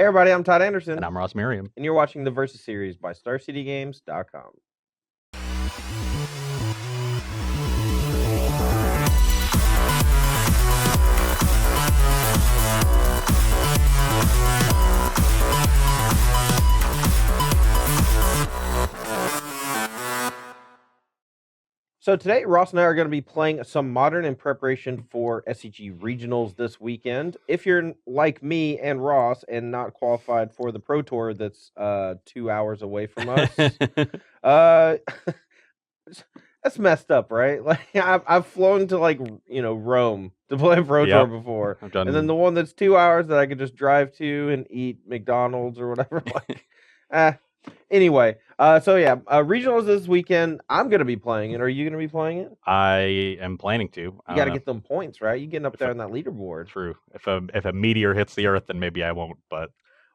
Hey everybody, I'm Todd Anderson. And I'm Merriam. And you're watching the Versus series by StarCityGames.com. So today, Ross and I are going to be playing some Modern in preparation for SCG Regionals this weekend. If you're like me and Ross and not qualified for the Pro Tour that's 2 hours away from us, that's messed up, right? Like I've flown to Rome to play a Pro Tour before, I've done... and then the one that's 2 hours that I could just drive to and eat McDonald's or whatever. Anyway, regionals this weekend. I'm gonna be playing it. Are you gonna be playing it? I am planning to. You got to get them points, right? You getting up there on that leaderboard. True. If a meteor hits the Earth, then maybe I won't. But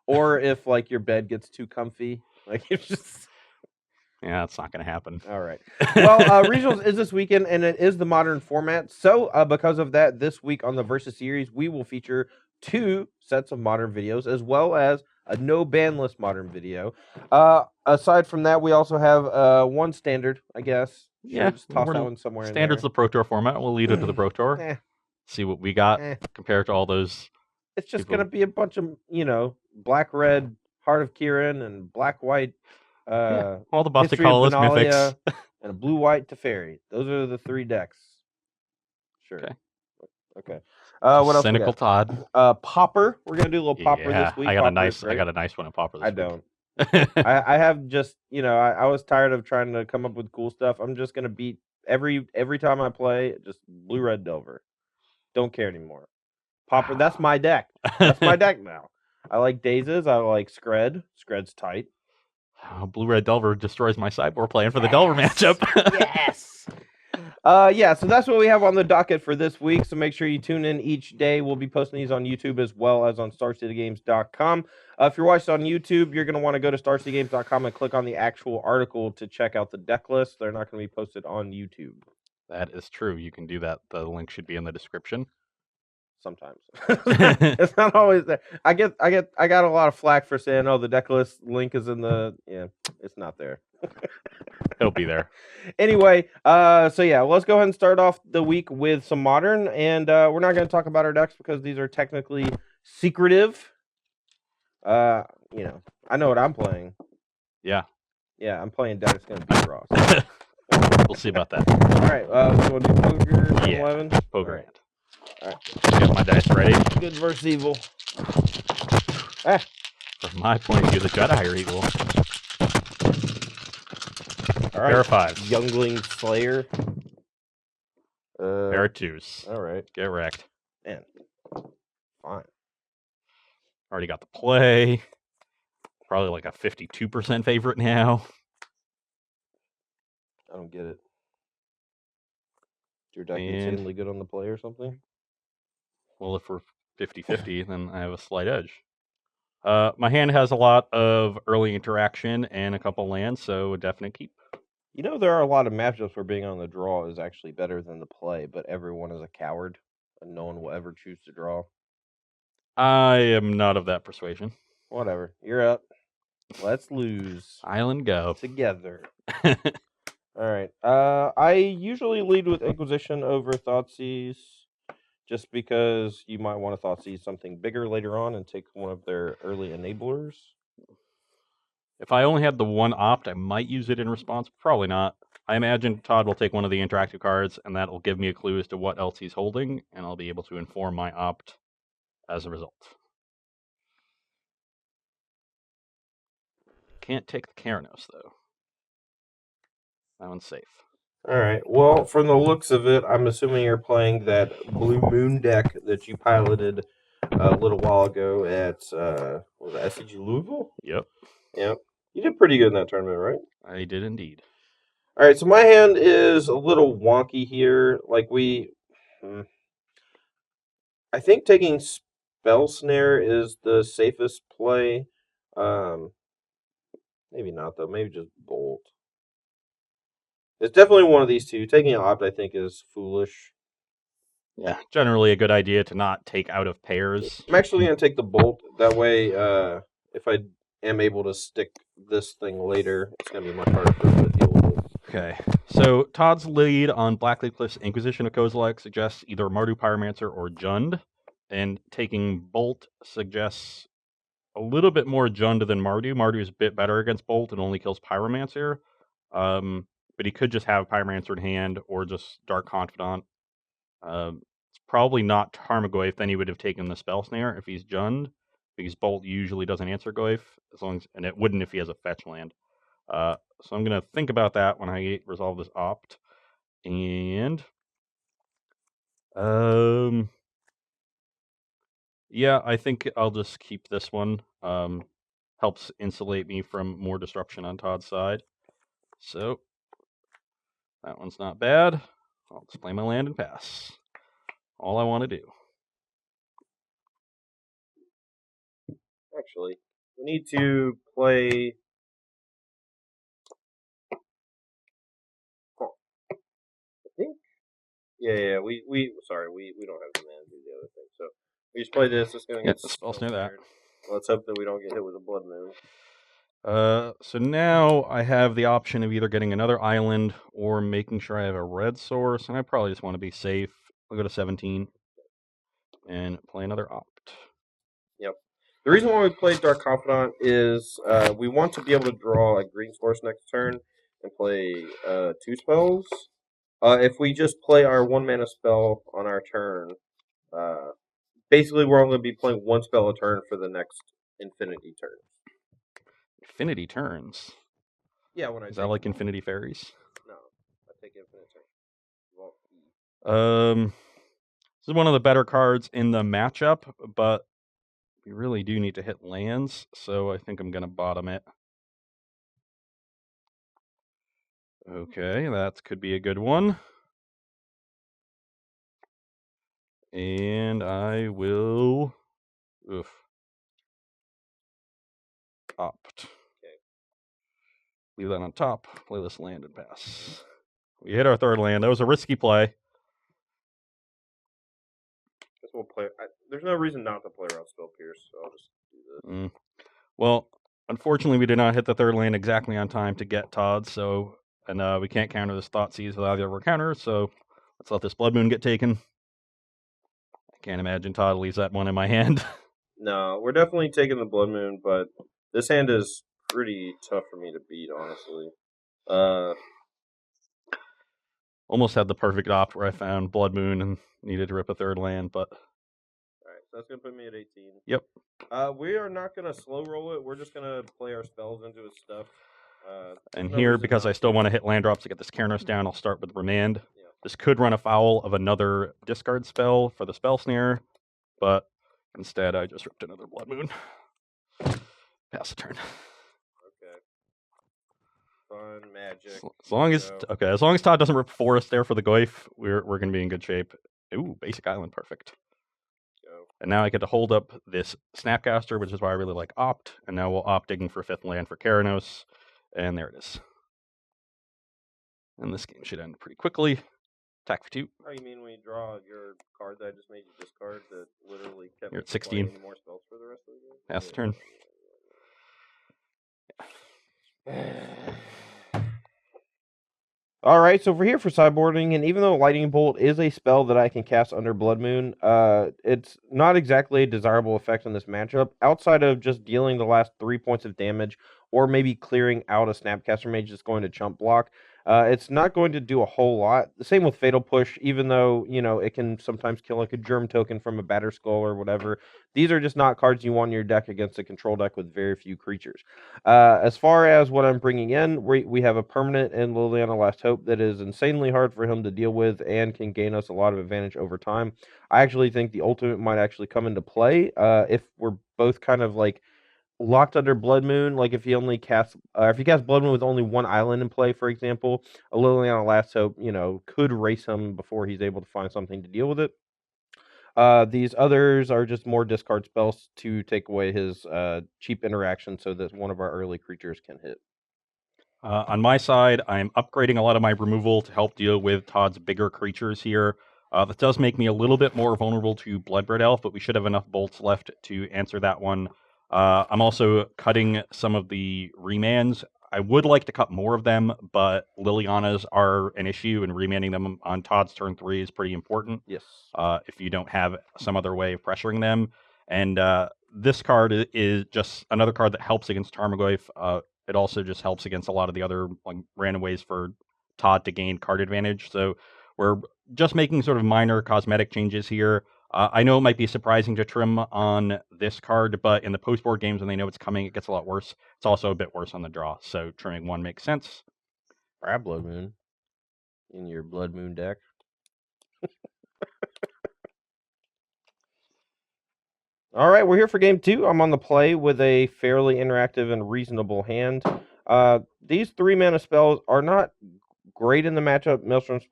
or if like your bed gets too comfy, like it's just. Yeah, that's not going to happen. All right. Well, regionals is this weekend, and it is the Modern format. So because of that, this week on the Versus series, we will feature 2 sets of Modern videos, as well as a no ban list Modern video. Aside from that, we also have 1 standard, I guess. Just toss that one somewhere. Standard's the Pro Tour format. We'll lead it to the Pro Tour. See what we got compared to all those. It's just going to be a bunch of, black, red, Heart of Kirin, and black, white. All the busted colorless mythics. And a blue, white Teferi. Those are the 3 decks. Sure. Okay. What else? Cynical Todd. Popper. We're gonna do a little Popper this week. I got a nice one at Popper this week. I don't. I have just, I was tired of trying to come up with cool stuff. I'm just gonna beat every time I play just blue, red Delver. Don't care anymore. Popper. That's my deck. That's my deck now. I like Dazes. I like Scred. Scred's tight. Blue Red Delver destroys my sideboard playing for the Delver matchup. Yes. So that's what we have on the docket for this week. So make sure you tune in each day. We'll be posting these on YouTube as well as on StarCityGames.com. If you're watching on YouTube, you're going to want to go to StarCityGames.com and click on the actual article to check out the deck list. They're not going to be posted on YouTube. That is true. You can do that. The link should be in the description. Sometimes it's not always there. I got a lot of flack for saying, "Oh, the deck list link is in the." Yeah, it's not there. It'll be there. Anyway, let's go ahead and start off the week with some Modern, and we're not going to talk about our decks because these are technically secretive. I know what I'm playing. Yeah, I'm playing deck that's going to beat Ross. We'll see about that. All right, so we'll do poker. 11. Poker hand. All right. Got my dice ready. Good versus evil. From my point of view, the Jedi are evil. All right. Pair of 5s. Youngling Slayer. Pair of 2s. All right. Get wrecked. Man. Fine. Already got the play. Probably like a 52% favorite now. I don't get it. Is your deck insanely good on the play or something? Well, if we're 50-50, then I have a slight edge. My hand has a lot of early interaction and a couple lands, so a definite keep. There are a lot of matchups where being on the draw is actually better than the play, but everyone is a coward, and no one will ever choose to draw. I am not of that persuasion. Whatever. You're up. Let's lose. Island go. Together. All right. I usually lead with Inquisition over Thoughtseize, just because you might want to Thoughtseize something bigger later on and take one of their early enablers. If I only had the 1 opt, I might use it in response. Probably not. I imagine Todd will take one of the interactive cards, and that will give me a clue as to what else he's holding, and I'll be able to inform my opt as a result. Can't take the Keranos, though. That one's safe. All right. Well, from the looks of it, I'm assuming you're playing that Blue Moon deck that you piloted a little while ago at was it SCG Louisville? Yep. You did pretty good in that tournament, right? I did indeed. All right. So my hand is a little wonky here. I think taking Spell Snare is the safest play. Maybe not though. Maybe just Bolt. It's definitely one of these two. Taking an opt, I think, is foolish. Yeah, generally a good idea to not take out of pairs. I'm actually going to take the bolt. That way, if I am able to stick this thing later, it's going to be much harder for him to deal with it. Okay, so Todd's lead on Blackleaf Cliff's Inquisition of Kozilek suggests either Mardu Pyromancer or Jund, and taking Bolt suggests a little bit more Jund than Mardu. Mardu is a bit better against Bolt and only kills Pyromancer, but he could just have Pyromancer in hand or just Dark Confidant. It's probably not Tarmogoyf, then he would have taken the Spell Snare if he's Jund, because Bolt usually doesn't answer Goyf, and it wouldn't if he has a fetch land. So I'm going to think about that when I resolve this opt. And yeah, I think I'll just keep this one. Helps insulate me from more disruption on Todd's side. So that one's not bad. I'll display my land and pass. All I want to do. Actually, we need to play. I think. Yeah. We sorry, we don't have the mana to do the other thing. So we just play this. It's going to get Spell Snare that. Let's hope that we don't get hit with a Blood Moon. So now I have the option of either getting another island or making sure I have a red source, and I probably just want to be safe. I'll go to 17 and play another opt. Yep. The reason why we played Dark Confidant is we want to be able to draw a green source next turn and play 2 spells. If we just play our 1 mana spell on our turn, basically we're only going to be playing 1 spell a turn for the next infinity turn. Infinity turns? Yeah, when I Is that like Infinity Fairies? No, I take infinite turns. This is one of the better cards in the matchup, but we really do need to hit lands, so I think I'm going to bottom it. Okay, that could be a good one. And I will opt. Okay. Leave that on top, play this land and pass. We hit our third land. That was a risky play. Guess we'll play. There's no reason not to play around Spell Pierce, so I'll just do this. Well, unfortunately, we did not hit the third land exactly on time to get Todd, so and we can't counter this Thoughtseize with either of our counters, so let's let this Blood Moon get taken. I can't imagine Todd leaves that one in my hand. No, we're definitely taking the Blood Moon, but this hand is pretty tough for me to beat, honestly. Almost had the perfect opt where I found Blood Moon and needed to rip a third land, but... Alright, so that's going to put me at 18. Yep. We are not going to slow roll it. We're just going to play our spells into his stuff. And here, because I still want to hit land drops to get this Keranos down, I'll start with Remand. Yeah. This could run afoul of another discard spell for the Spell Snare, but instead I just ripped another Blood Moon. Pass the turn. Okay. Fun magic. As long as Todd doesn't rip Forest there for the Goyf, we're going to be in good shape. Ooh, basic island, perfect. Go. And now I get to hold up this Snapcaster, which is why I really like opt. And now we'll opt digging for 5th land for Keranos. And there it is. And this game should end pretty quickly. Attack for 2. Oh, you mean when you draw your card that I just made you discard that literally kept You're at 16. Any more spells for the rest of the game? Pass the turn. All right, so we're here for sideboarding, and even though Lightning Bolt is a spell that I can cast under Blood Moon, it's not exactly a desirable effect in this matchup, outside of just dealing the last 3 points of damage, or maybe clearing out a Snapcaster Mage that's going to chump block. It's not going to do a whole lot. The same with Fatal Push, even though, it can sometimes kill like a Germ Token from a Batter Skull or whatever. These are just not cards you want in your deck against a control deck with very few creatures. As far as what I'm bringing in, we have a permanent in Liliana Last Hope that is insanely hard for him to deal with and can gain us a lot of advantage over time. I actually think the ultimate might actually come into play if we're both kind of like locked under Blood Moon. Like if he casts Blood Moon with only one island in play, for example, a Liliana Last Hope, could race him before he's able to find something to deal with it. These others are just more discard spells to take away his cheap interaction so that one of our early creatures can hit. On my side, I'm upgrading a lot of my removal to help deal with Todd's bigger creatures here. That does make me a little bit more vulnerable to Bloodbred Elf, but we should have enough bolts left to answer that one. I'm also cutting some of the remands. I would like to cut more of them, but Lilianas are an issue, and remanning them on Todd's turn 3 is pretty important. Yes. If you don't have some other way of pressuring them. And this card is just another card that helps against Tarmogoyf. It also just helps against a lot of the other random ways for Todd to gain card advantage. So we're just making sort of minor cosmetic changes here. I know it might be surprising to trim on this card, but in the post-board games, when they know it's coming, it gets a lot worse. It's also a bit worse on the draw, so trimming 1 makes sense. Grab Blood Moon in your Blood Moon deck. All right, we're here for game 2. I'm on the play with a fairly interactive and reasonable hand. These 3-mana spells are not great in the matchup. Maelstrom's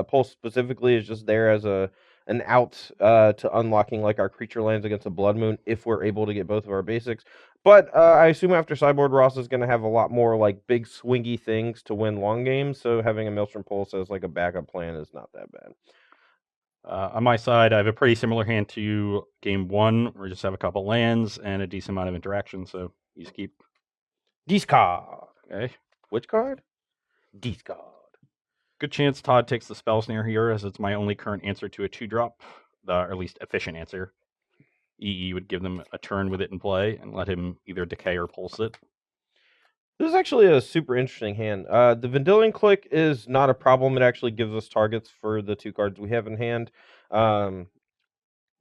Pulse specifically is just there as an out to unlocking like our creature lands against a Blood Moon if we're able to get both of our basics. But I assume after Sideboard, Ross is going to have a lot more like big swingy things to win long games. So having a Maelstrom Pulse as like a backup plan is not that bad. On my side, I have a pretty similar hand to game 1. We just have a couple lands and a decent amount of interaction, so you just keep. Discard. Okay. Which card? Discard. Good chance Todd takes the Spell Snare here, as it's my only current answer to a 2-drop, or at least efficient answer. EE would give them a turn with it in play and let him either decay or pulse it. This is actually a super interesting hand. The Vendilion Click is not a problem. It actually gives us targets for the 2 cards we have in hand. The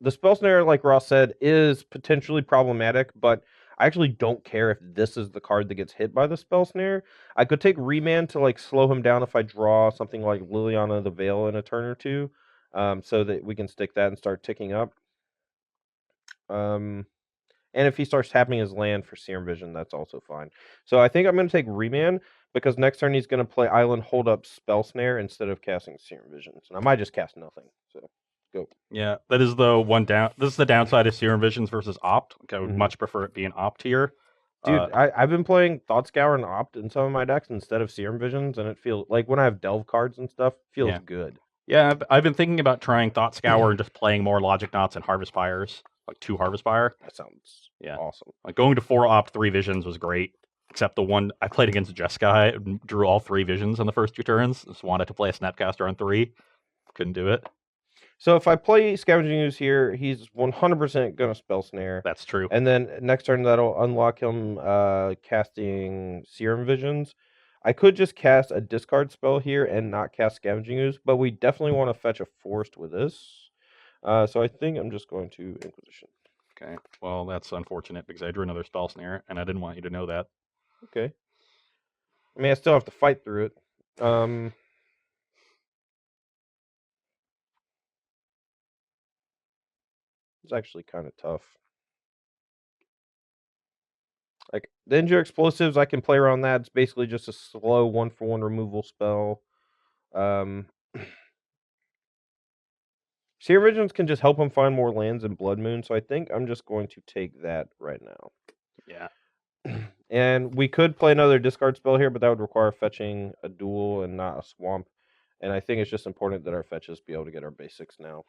Spell Snare, like Ross said, is potentially problematic, but I actually don't care if this is the card that gets hit by the Spell Snare. I could take Remand to like slow him down if I draw something like Liliana the Veil in a turn or 2, so that we can stick that and start ticking up. And if he starts tapping his land for Serum Vision, that's also fine. So I think I'm going to take Remand, because next turn he's going to play Island Hold Up Spell Snare instead of casting Serum Visions. And I might just cast nothing. So go. Yeah, that is the one down. This is the downside of Serum Visions versus Opt. Like, I would much prefer it be an Opt here. Dude, I've been playing Thought Scour and Opt in some of my decks instead of Serum Visions, and it feels like when I have Delve cards and stuff, feels good. Yeah, I've been thinking about trying Thought Scour and just playing more Logic Knots and Harvest Fires, like 2 Harvest Fire. That sounds awesome. Like going to 4 Opt 3 Visions was great, except the one I played against Jeskai, drew all 3 Visions on the first 2 turns. Just wanted to play a Snapcaster on 3, couldn't do it. So if I play Scavenging Ooze here, he's 100% going to Spell Snare. That's true. And then next turn, that'll unlock him casting Serum Visions. I could just cast a discard spell here and not cast Scavenging Ooze, but we definitely want to fetch a Forest with this. So I think I'm just going to Inquisition. Okay, well, that's unfortunate because I drew another Spell Snare, and I didn't want you to know that. Okay. I mean, I still have to fight through it. It's actually kind of tough. Like, the Injure Explosives, I can play around that. It's basically just a slow 1-for-1 removal spell. Serum Visions can just help him find more lands in Blood Moon, so I think I'm just going to take that right now. Yeah. And we could play another discard spell here, but that would require fetching a duel and not a swamp. And I think it's just important that our fetches be able to get our basics now.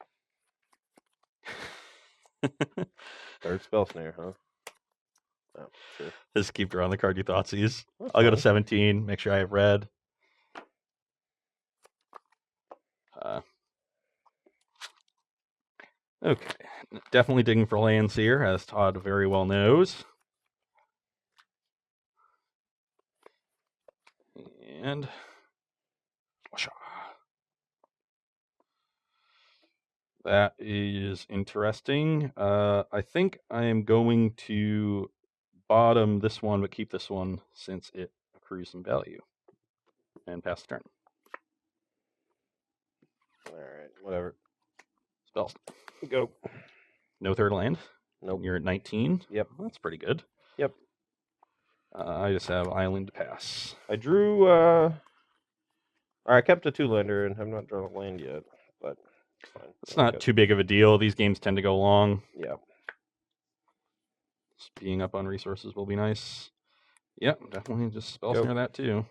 Third Spell Snare, huh? Oh, sure. Just keep drawing the card you thought sees. I'll go to 17, make sure I have red. Okay, definitely digging for lands here, as Todd very well knows. And that is interesting. I think I am going to bottom this one, but keep this one since it accrues some value. And pass the turn. Alright, whatever. Spells. Go. No third land? Nope. You're at 19? Yep. Well, that's pretty good. Yep. I just have Island to pass. I drew, I kept a 2-lander and have not drawn a land yet, but it's fine. It's not too big of a deal. These games tend to go long. Yeah. Just being up on resources will be nice. Yep, definitely just spell snare that too.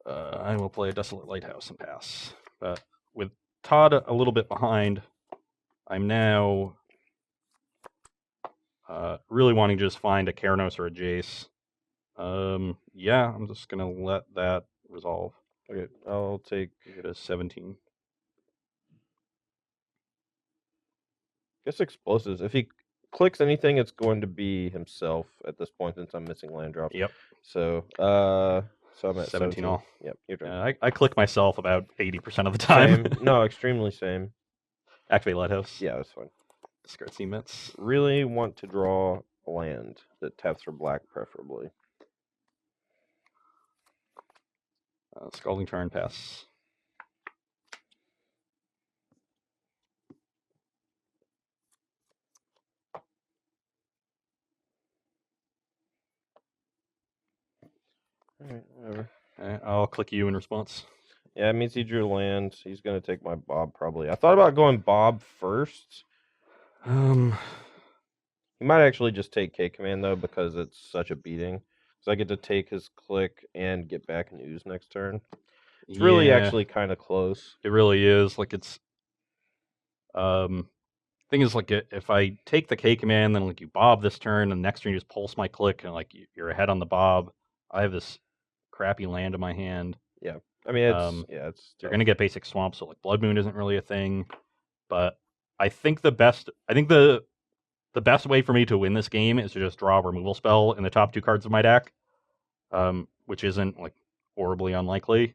I will play a Desolate Lighthouse and pass. But with Todd a little bit behind, I'm now really wanting to just find a Keranos or a Jace. Yeah, I'm just gonna let that resolve. Okay, I'll take. Get a 17. Guess explosives. If he clicks anything, it's going to be himself at this point since I'm missing land drops. Yep. So, so I'm at 17 all. Yep, your turn. I click myself about 80% of the time. Same. No, extremely same. Activate Lighthouse. Yeah, that's fine. Discard cements. Really want to draw a land that taps for black, preferably. Scalding Turn, pass. All right, whatever. I'll click you in response. Yeah, it means he drew land. He's going to take my Bob, probably. I thought about going Bob first. He might actually just take K Command, though, because it's such a beating. So I get to take his click and get back and ooze next turn. It's really actually kind of close. It really is. Like, it's... thing is, like, if I take the K Command, then, like, you Bob this turn, and next turn you just pulse my click, and, like, you're ahead on the Bob. I have this crappy land in my hand. Yeah. I mean, it's you're going to get basic swamp, so, like, Blood Moon isn't really a thing. But I think the best way for me to win this game is to just draw a removal spell in the top 2 cards of my deck, which isn't like horribly unlikely.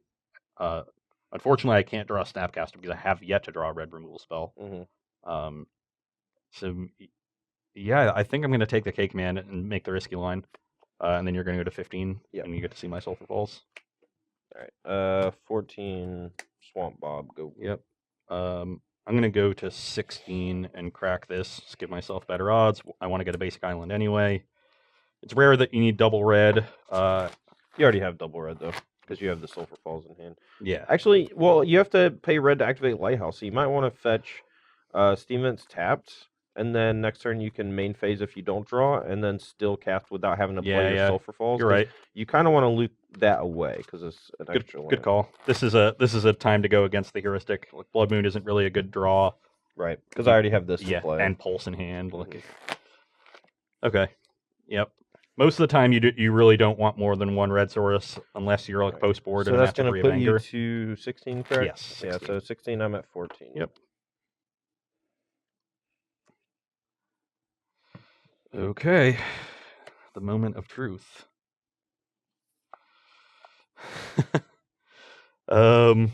Unfortunately, I can't draw a Snapcaster because I have yet to draw a red removal spell. Mm-hmm. So yeah, I think I'm going to take the K Command and make the risky line, and then you're going to go to 15, and you get to see my Sulfur Falls. All right, 14 Swamp Bob. Go. Yep. I'm going to go to 16 and crack this, just give myself better odds. I want to get a basic island anyway. It's rare that you need double red. You already have double red, though, because you have the Sulfur Falls in hand. Yeah. Actually, well, you have to pay red to activate Lighthouse, so you might want to fetch Steam Vents tapped, and then next turn you can main phase if you don't draw, and then still cast without having to play your Sulfur Falls. You're right. You kind of want to loot that away because it's an extra land. Good call. This is a time to go against the heuristic. Like, Blood Moon isn't really a good draw. Right, because I already have this to play. And Pulse in hand. Okay. Yep. Most of the time, you really don't want more than one red source unless you're like post board. So that's going to put you to 16, correct? Yes. 16. Yeah. So 16, I'm at 14. Yep. Okay. The moment of truth. Blood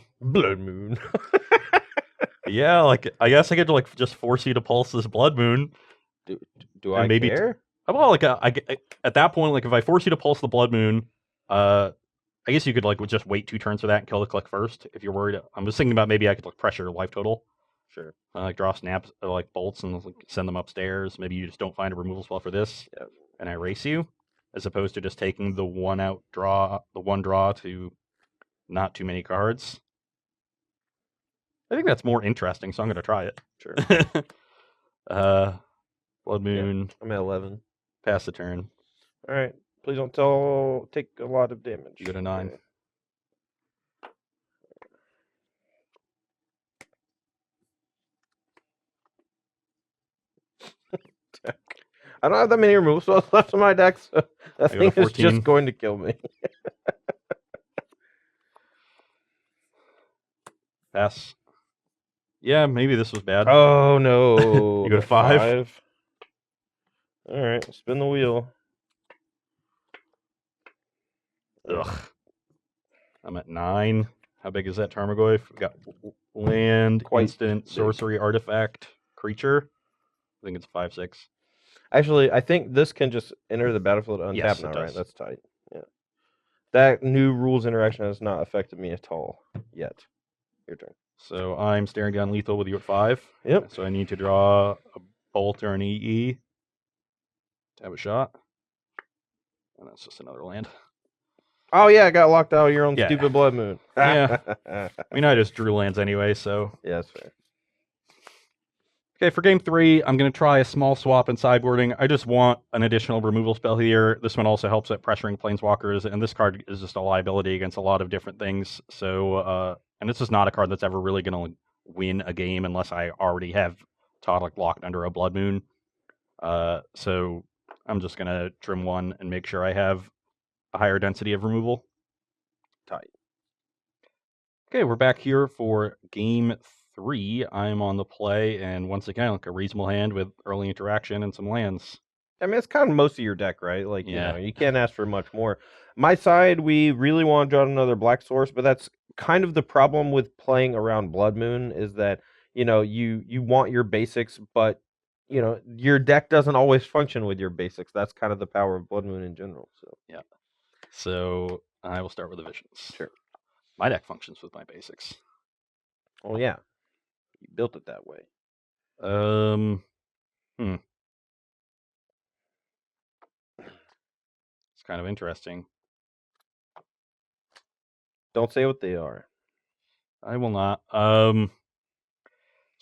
Moon. Yeah, like, I guess I get to like just force you to pulse this Blood Moon. Do I maybe care? Well, like, at that point, like, if I force you to pulse the Blood Moon, I guess you could like just wait 2 turns for that and kill the click first if you're worried. I'm just thinking about maybe I could like pressure your life total. Sure. Like draw snaps like bolts and like, send them upstairs. Maybe you just don't find a removal spell for this, and I erase you, as opposed to just taking the one draw to not too many cards. I think that's more interesting, so I'm going to try it. Sure. Blood Moon. Yeah, I'm at 11. Pass the turn. All right. Please don't take a lot of damage. You go to 9. Okay. I don't have that many removal spells left in my deck, so that thing is just going to kill me. Pass. Yeah, maybe this was bad. Oh, no. You go to 5? All right, spin the wheel. Ugh. I'm at 9. How big is that Tarmogoyf? We got land, instant, sorcery, artifact, creature. I think it's 5/6. Actually, I think this can just enter the battlefield untapped now, right? That's tight. Yeah. That new rules interaction has not affected me at all yet. Your turn. So I'm staring down lethal with you at 5. Yep. So I need to draw a bolt or an EE to have a shot. And that's just another land. Oh, yeah, I got locked out of your own stupid Blood Moon. Yeah. I mean, I just drew lands anyway, so. Yeah, that's fair. Okay, for game 3, I'm going to try a small swap in sideboarding. I just want an additional removal spell here. This one also helps at pressuring planeswalkers, and this card is just a liability against a lot of different things. So, and this is not a card that's ever really going to win a game unless I already have Todd locked under a Blood Moon. So I'm just going to trim 1 and make sure I have a higher density of removal. Tight. Okay, we're back here for game 3. I'm on the play, and once again, like a reasonable hand with early interaction and some lands. I mean, it's kind of most of your deck, right? Like, Yeah. you can't ask for much more. My side, we really want to draw another black source, but that's kind of the problem with playing around Blood Moon is that, you want your basics, but, your deck doesn't always function with your basics. That's kind of the power of Blood Moon in general. So, Yeah. So I will start with the visions. Sure. My deck functions with my basics. Oh, yeah. You built it that way. It's kind of interesting. Don't say what they are. I will not. So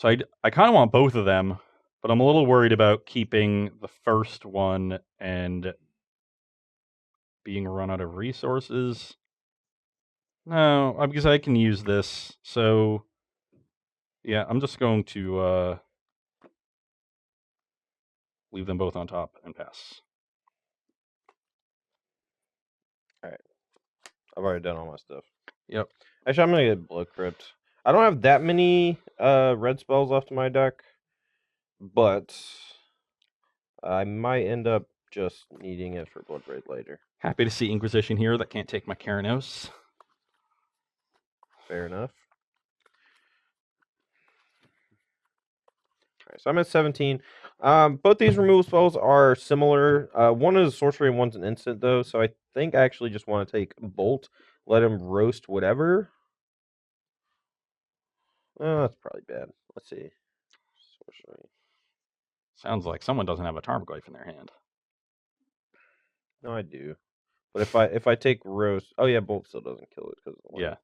I kind of want both of them, but I'm a little worried about keeping the first one and being run out of resources. No, because I can use this. So yeah, I'm just going to leave them both on top and pass. All right. I've already done all my stuff. Yep. Actually, I'm going to get Blood Crypt. I don't have that many red spells left in my deck, but I might end up just needing it for Blood Braid later. Happy to see Inquisition here that can't take my Keranos. Fair enough. All right, so I'm at 17. Both these removal spells are similar. One is a sorcery and one's an instant, though, so I think I actually just want to take Bolt, let him roast whatever. Oh, that's probably bad. Let's see. Sorcery. Sounds like someone doesn't have a Tarmogoyf in their hand. No, I do. But if I take roast, oh yeah, Bolt still doesn't kill it because Yeah.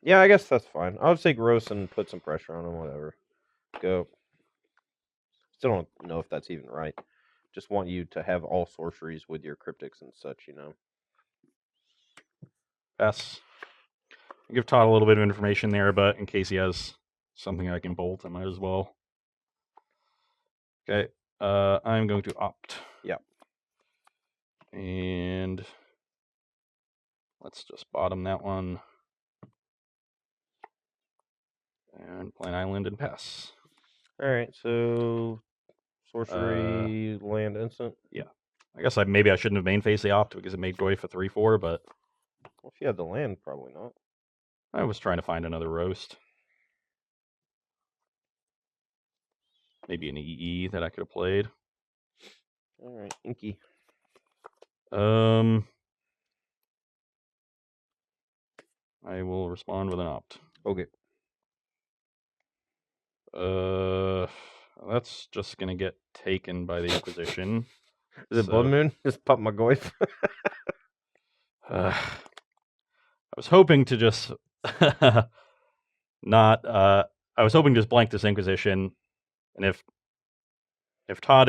Yeah, I guess that's fine. I'll just take roast and put some pressure on him. Whatever. Go. Still don't know if that's even right. Just want you to have all sorceries with your cryptics and such, Pass. I'll give Todd a little bit of information there, but in case he has something I can bolt, I might as well. Okay. I'm going to opt. Yeah. And let's just bottom that one. And play an island and pass. All right, so sorcery, land, instant. Yeah. I guess maybe I shouldn't have main phase the opt because it made Goyf a 3/4, but Well, if you had the land, probably not. I was trying to find another roast. Maybe an EE that I could have played. All right, Inky. I will respond with an opt. Okay. That's just gonna get taken by the Inquisition. Is it Blood Moon? Just pop my Goyf. I was hoping to just not. I was hoping to just blank this Inquisition, and if I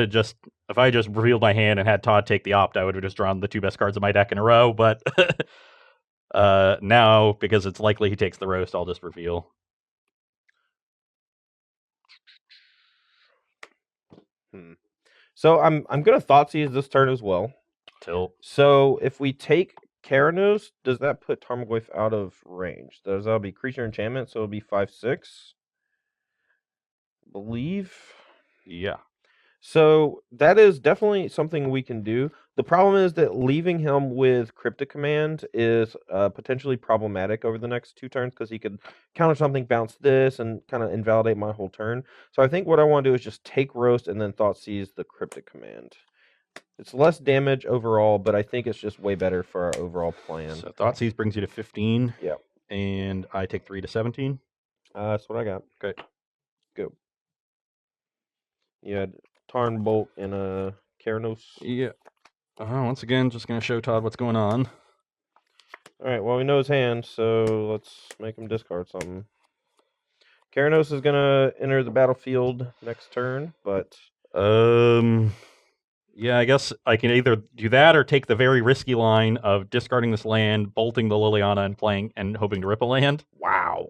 just revealed my hand and had Todd take the opt, I would have just drawn the 2 best cards of my deck in a row. But now, because it's likely he takes the roast, I'll just reveal. So I'm gonna Thoughtseize this turn as well. Tilt. So if we take Keranos, does that put Tarmogoyf out of range? That'll be creature enchantment, so it'll be 5/6. I believe. Yeah. So that is definitely something we can do. The problem is that leaving him with Cryptic Command is potentially problematic over the next 2 turns because he could counter something, bounce this, and kind of invalidate my whole turn. So I think what I want to do is just take Roast and then Thoughtseize the Cryptic Command. It's less damage overall, but I think it's just way better for our overall plan. So Thoughtseize brings you to 15. Yeah. And I take 3 to 17. That's what I got. Okay. Go. You had Tarn Bolt and a Keranos. Yeah. Once again, just going to show Todd what's going on. All right, well, we know his hand, so let's make him discard something. Keranos is gonna enter the battlefield next turn, but Yeah, I guess I can either do that or take the very risky line of discarding this land, bolting the Liliana, and playing and hoping to rip a land. wow.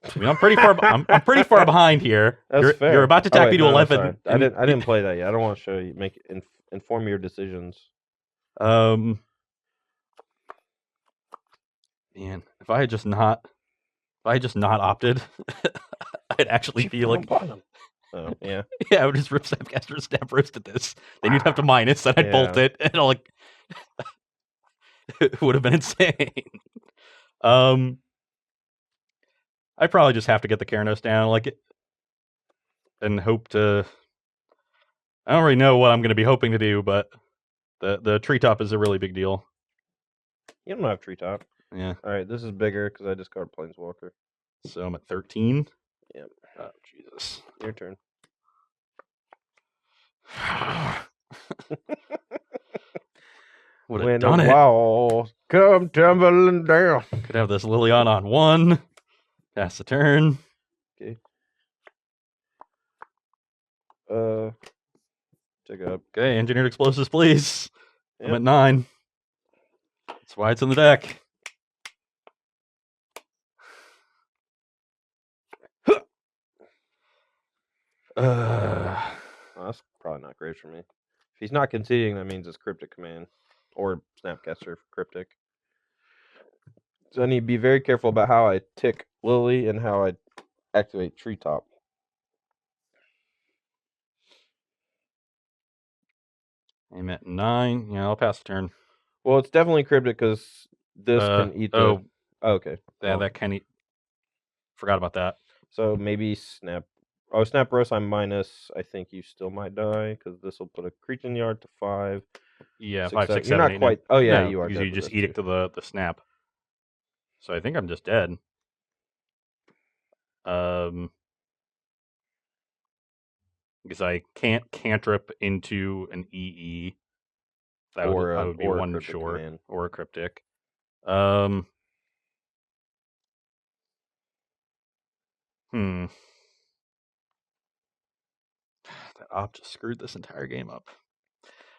I mean, I'm pretty far. I'm pretty far behind here. That's fair. You're about to tap me to 11. Sorry. I didn't play that yet. I don't want to show you. Inform your decisions. Man, if I had just not opted, I'd actually feel like. Oh yeah. Yeah, I would just rip Snapcaster and Snap Roast at this. Then you'd have to minus, then I'd bolt it, and like it would have been insane. I probably just have to get the Keranos down, like, and hope to. I don't really know what I'm going to be hoping to do, but the treetop is a really big deal. You don't have treetop. Yeah. All right, this is bigger because I just got Planeswalker. So I'm at 13. Yep. Oh Jesus. Your turn. Would have done it. Walls come tumbling down. Could have this Liliana on 1. Pass the turn. Okay. Take up. Okay, engineered explosives, please. Yep. I'm at 9. That's why it's in the deck. That's probably not great for me. If he's not conceding, that means it's Cryptic Command or Snapcaster for Cryptic. So I need to be very careful about how I tick Lily and how I activate Treetop. I'm at 9. Yeah, I'll pass the turn. Well, it's definitely Cryptic because this can eat the... Oh, okay. Yeah, that can eat... Forgot about that. So maybe Snap... Oh, Snap Roast, I'm minus. I think you still might die because this will put a creature in the yard to 5. Yeah, 6, 5, 6, 7, You're not 8, quite... 9. Oh, yeah, No, you are. Because you just eat it to the snap. So I think I'm just dead. Because I can't cantrip into an EE. That would be one short. Command. Or a Cryptic. That op just screwed this entire game up.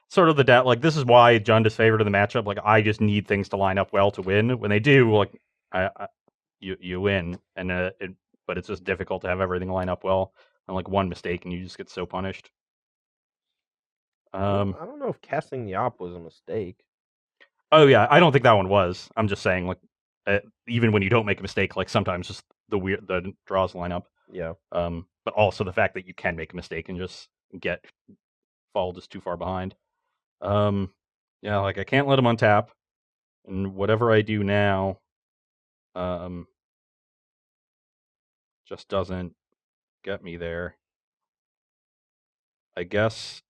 Sort of like, this is why Jund is favored in the matchup. Like, I just need things to line up well to win. When they do, like, you win. And but it's just difficult to have everything line up well. And like one mistake, and you just get so punished. I don't know if casting the op was a mistake. Oh yeah, I don't think that one was. I'm just saying, like, even when you don't make a mistake, like sometimes just the draws line up. Yeah. But also the fact that you can make a mistake and just fall just too far behind. Yeah, like I can't let him untap, and whatever I do now, just doesn't get me there. I guess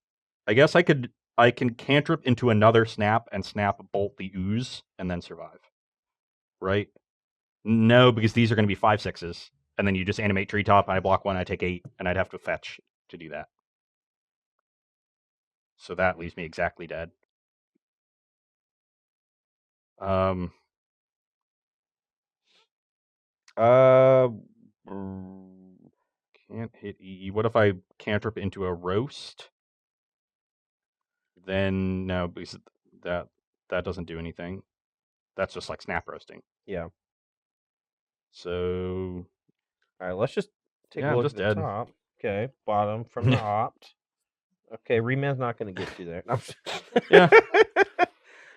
I can cantrip into another snap and snap bolt the ooze and then survive. Right? No, because these are going to be 5/6s, and then you just animate treetop, and I block 1, I take 8, and I'd have to fetch to do that. So that leaves me exactly dead. Can't hit EE. What if I cantrip into a roast? Then no, because that doesn't do anything. That's just like snap roasting. Yeah. So, all right, let's just take a look at the top. Okay, bottom from the opt. Okay, Reman's not going to get you there. Yeah.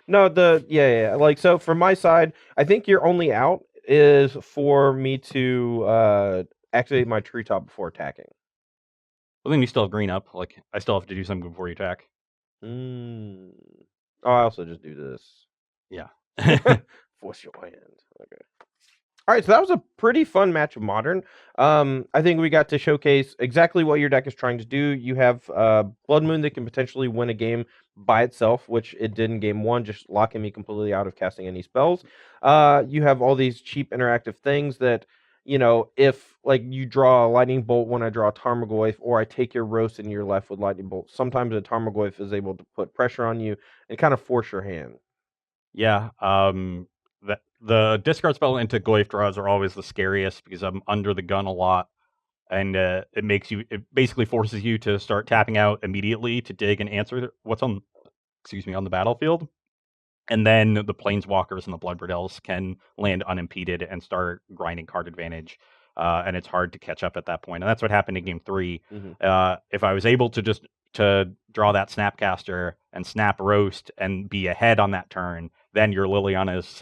No, like, so from my side, I think your only out is for me to activate my treetop before attacking. Well, then you still have green up. Like, I still have to do something before you attack. Oh, I also just do this. Yeah. Force your hand. Okay. All right, so that was a pretty fun match of Modern. I think we got to showcase exactly what your deck is trying to do. You have Blood Moon that can potentially win a game by itself, which it did in game 1, just locking me completely out of casting any spells. You have all these cheap interactive things that, you know, if like you draw a Lightning Bolt when I draw a Tarmogoyf, or I take your Roast and you're left with Lightning Bolt, sometimes a Tarmogoyf is able to put pressure on you and kind of force your hand. Yeah, The discard spell into Goyf draws are always the scariest because I'm under the gun a lot, and it basically forces you to start tapping out immediately to dig and answer what's on the battlefield. And then the Planeswalkers and the Bloodbraid Elves can land unimpeded and start grinding card advantage. And it's hard to catch up at that point. And that's what happened in game 3. If I was able to just to draw that Snapcaster and snap Roast and be ahead on that turn, then your Liliana is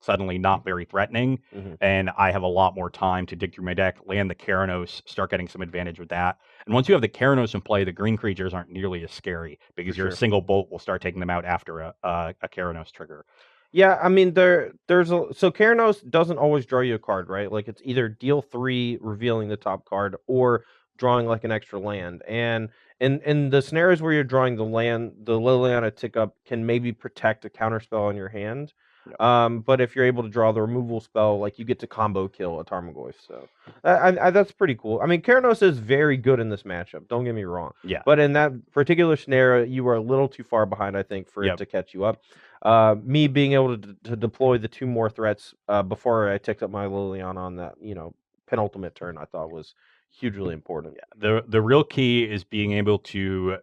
suddenly not very threatening. And I have a lot more time to dig through my deck, land the Keranos, start getting some advantage with that. And once you have the Keranos in play, the green creatures aren't nearly as scary because your single bolt will start taking them out after a Keranos trigger. Yeah, I mean so Keranos doesn't always draw you a card, right? Like it's either deal 3, revealing the top card, or drawing like an extra land. And in the scenarios where you're drawing the land, the Liliana tick up can maybe protect a counterspell on your hand. But if you're able to draw the removal spell, like you get to combo kill a Tarmogoyf. So that's pretty cool. I mean, Keranos is very good in this matchup. Don't get me wrong. Yeah. But in that particular scenario, you were a little too far behind, I think, for it to catch you up. Me being able to deploy the 2 more threats before I ticked up my Liliana on that, penultimate turn, I thought was hugely important. Yeah. The real key is being able to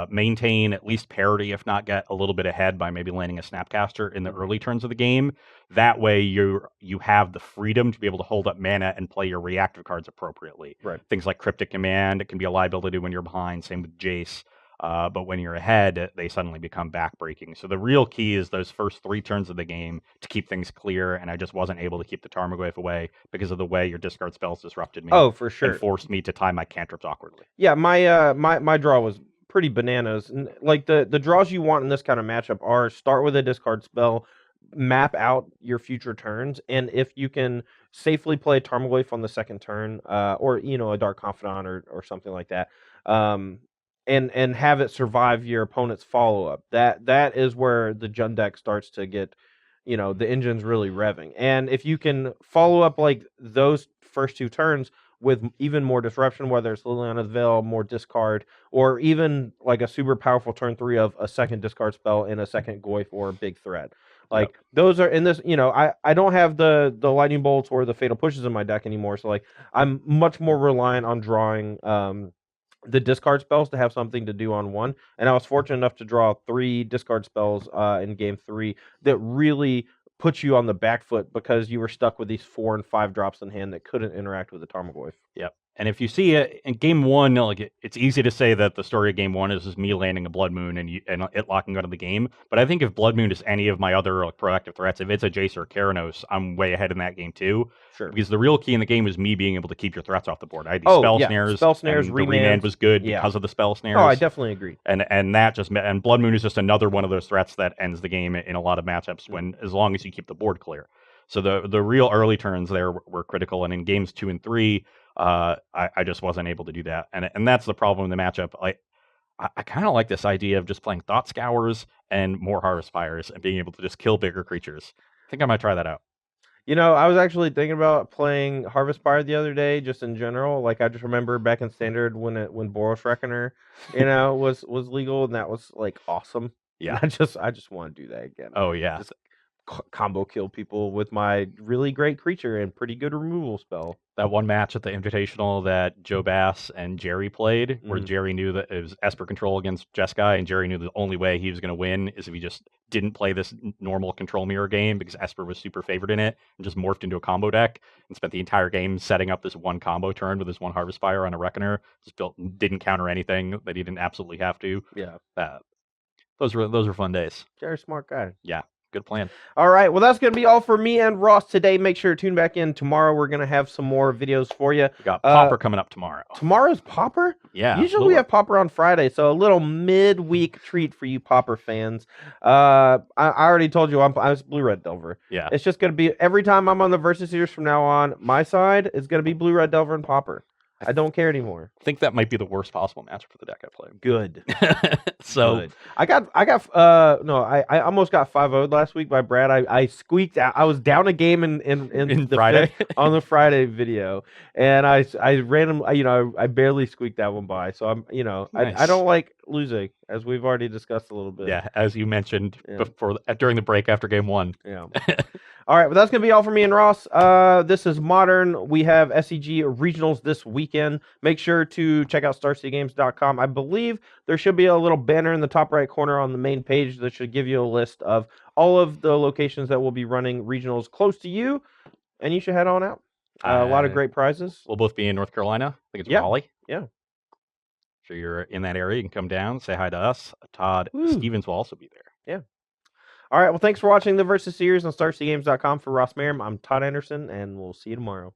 maintain at least parity, if not get a little bit ahead by maybe landing a Snapcaster in the early turns of the game. That way you have the freedom to be able to hold up mana and play your reactive cards appropriately. Right. Things like Cryptic Command, it can be a liability when you're behind, same with Jace. But when you're ahead, they suddenly become backbreaking. So the real key is those first 3 turns of the game to keep things clear, and I just wasn't able to keep the Tarmogoyf away because of the way your discard spells disrupted me. Oh, for sure. And forced me to time my cantrips awkwardly. Yeah, my draw was pretty bananas. And like the draws you want in this kind of matchup are start with a discard spell, map out your future turns, and if you can safely play a Tarmogoyf on the second turn, or a Dark Confidant or something like that, and have it survive your opponent's follow up. That is where the Jund deck starts to get, the engine's really revving. And if you can follow up like those first 2 turns with even more disruption, whether it's Liliana's Veil, more discard, or even like a super powerful turn 3 of a second discard spell and a second Goyf or a big threat. Like those are in this, I don't have the lightning bolts or the fatal pushes in my deck anymore. So like I'm much more reliant on drawing the discard spells to have something to do on 1. And I was fortunate enough to draw 3 discard spells in game 3 that really put you on the back foot because you were stuck with these 4 and 5 drops in hand that couldn't interact with the Tarmogoyf. Yep. And if you see it in game 1, like it's easy to say that the story of game 1 is me landing a Blood Moon and it locking out of the game. But I think if Blood Moon is any of my other proactive threats, if it's a Jace or Keranos, I'm way ahead in that game too. Sure. Because the real key in the game was me being able to keep your threats off the board. I had these spell snares. Spell snares, and the remand was good because of the spell snares. Oh, I definitely agree. And that and Blood Moon is just another one of those threats that ends the game in a lot of matchups as long as you keep the board clear. So the real early turns there were critical, and in games 2 and 3, I just wasn't able to do that, and that's the problem in the matchup. I kind of like this idea of just playing Thought Scours and more Harvest Fires and being able to just kill bigger creatures. I think I might try that out. I was actually thinking about playing Harvest Fire the other day, just in general. Like I just remember back in Standard when Boros Reckoner, was legal, and that was like awesome. Yeah, I just want to do that again. Oh yeah. Just combo kill people with my really great creature and pretty good removal spell. That one match at the Invitational that Joe Bass and Jerry played, where Jerry knew that it was Esper control against Jeskai, and Jerry knew the only way he was going to win is if he just didn't play this normal control mirror game because Esper was super favored in it and just morphed into a combo deck and spent the entire game setting up this one combo turn with this one Harvest Fire on a Reckoner. Just didn't counter anything that he didn't absolutely have to. Yeah. Those were fun days. Jerry's a smart guy. Yeah. Good plan. All right. Well, that's going to be all for me and Ross today. Make sure to tune back in tomorrow. We're going to have some more videos for you. We got Pauper coming up tomorrow. Tomorrow's Pauper? Yeah. Usually we have Pauper on Friday, so a little midweek treat for you Pauper fans. I already told you I was Blue-Red Delver. Yeah. It's just going to be every time I'm on the Versus Series from now on, my side is going to be Blue-Red Delver and Pauper. I don't care anymore. I think that might be the worst possible matchup for the deck I play. Good. So Good. I almost got 5-0'd last week by Brad. I squeaked out. I was down a game in the Friday on the Friday video, and I I barely squeaked that one by. So I'm I Nice. don't like losing, as we've already discussed a little bit. Yeah, as you mentioned Yeah. during the break after game 1. Yeah. All right, well, that's going to be all for me and Ross. This is Modern. We have SEG regionals this weekend. Make sure to check out StarCityGames.com. I believe there should be a little banner in the top right corner on the main page that should give you a list of all of the locations that will be running regionals close to you, and you should head on out. A lot of great prizes. We'll both be in North Carolina. I think it's Yeah. Raleigh. Yeah. So you're in that area, you can come down, say hi to us. Todd Woo. Stevens will also be there. Yeah. All right, well, thanks for watching the Versus Series on StarCityGames.com. For Ross Merriam, I'm Todd Anderson, and we'll see you tomorrow.